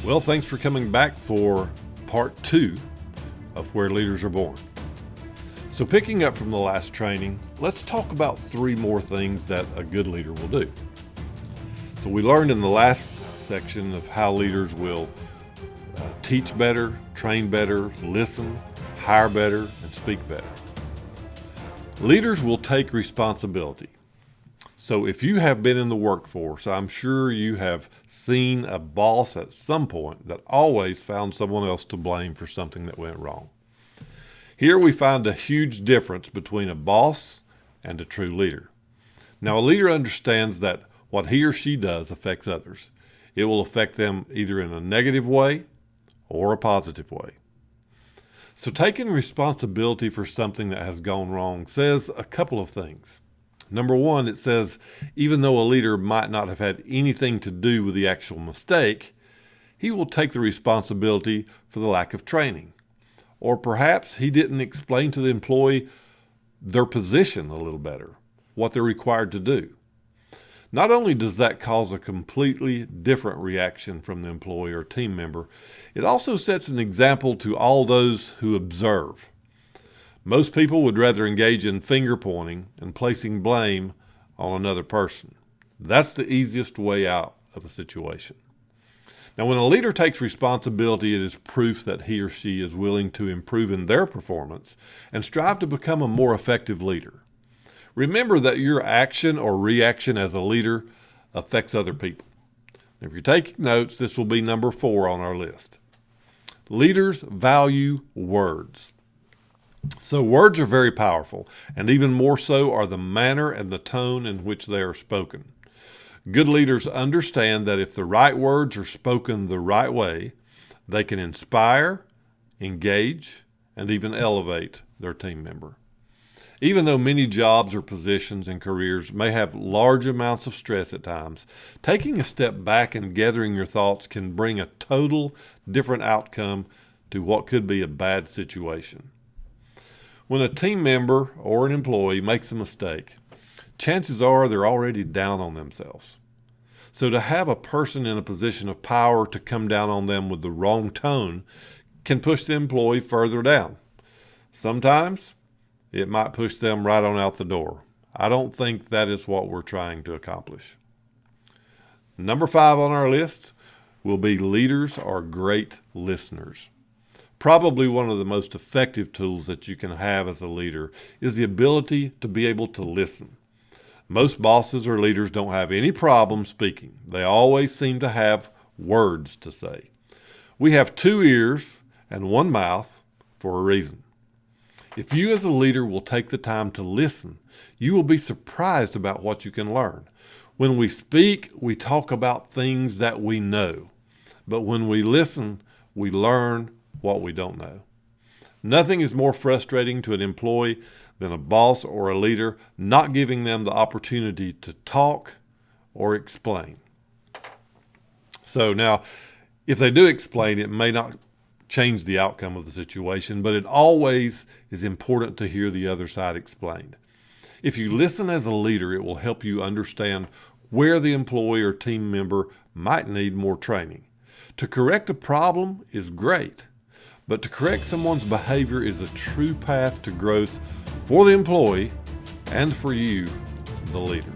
Well, thanks for coming back for part 2 of Where Leaders Are Born. So picking up from the last training, let's talk about 3 more things that a good leader will do. So we learned in the last section of how leaders will teach better, train better, listen, hire better, and speak better. Leaders will take responsibility. So if you have been in the workforce, I'm sure you have seen a boss at some point that always found someone else to blame for something that went wrong. Here we find a huge difference between a boss and a true leader. Now, a leader understands that what he or she does affects others. It will affect them either in a negative way or a positive way. So taking responsibility for something that has gone wrong says a couple of things. Number one, it says even though a leader might not have had anything to do with the actual mistake, he will take the responsibility for the lack of training. Or perhaps he didn't explain to the employee their position a little better, what they're required to do. Not only does that cause a completely different reaction from the employee or team member, it also sets an example to all those who observe. Most people would rather engage in finger pointing and placing blame on another person. That's the easiest way out of a situation. Now, when a leader takes responsibility, it is proof that he or she is willing to improve in their performance and strive to become a more effective leader. Remember that your action or reaction as a leader affects other people. If you're taking notes, this will be number 4 on our list. Leaders value words. So words are very powerful, and even more so are the manner and the tone in which they are spoken. Good leaders understand that if the right words are spoken the right way, they can inspire, engage, and even elevate their team member. Even though many jobs or positions and careers may have large amounts of stress at times, taking a step back and gathering your thoughts can bring a total different outcome to what could be a bad situation. When a team member or an employee makes a mistake, chances are they're already down on themselves. So to have a person in a position of power to come down on them with the wrong tone can push the employee further down. Sometimes it might push them right on out the door. I don't think that is what we're trying to accomplish. Number 5 on our list will be leaders are great listeners. Probably one of the most effective tools that you can have as a leader is the ability to be able to listen. Most bosses or leaders don't have any problem speaking. They always seem to have words to say. We have 2 ears and 1 mouth for a reason. If you as a leader will take the time to listen, you will be surprised about what you can learn. When we speak, we talk about things that we know. But when we listen, we learn what we don't know. Nothing is more frustrating to an employee than a boss or a leader not giving them the opportunity to talk or explain. So now, if they do explain, it may not change the outcome of the situation, but it always is important to hear the other side explained. If you listen as a leader, it will help you understand where the employee or team member might need more training. To correct a problem is great, but to correct someone's behavior is a true path to growth for the employee and for you, the leader.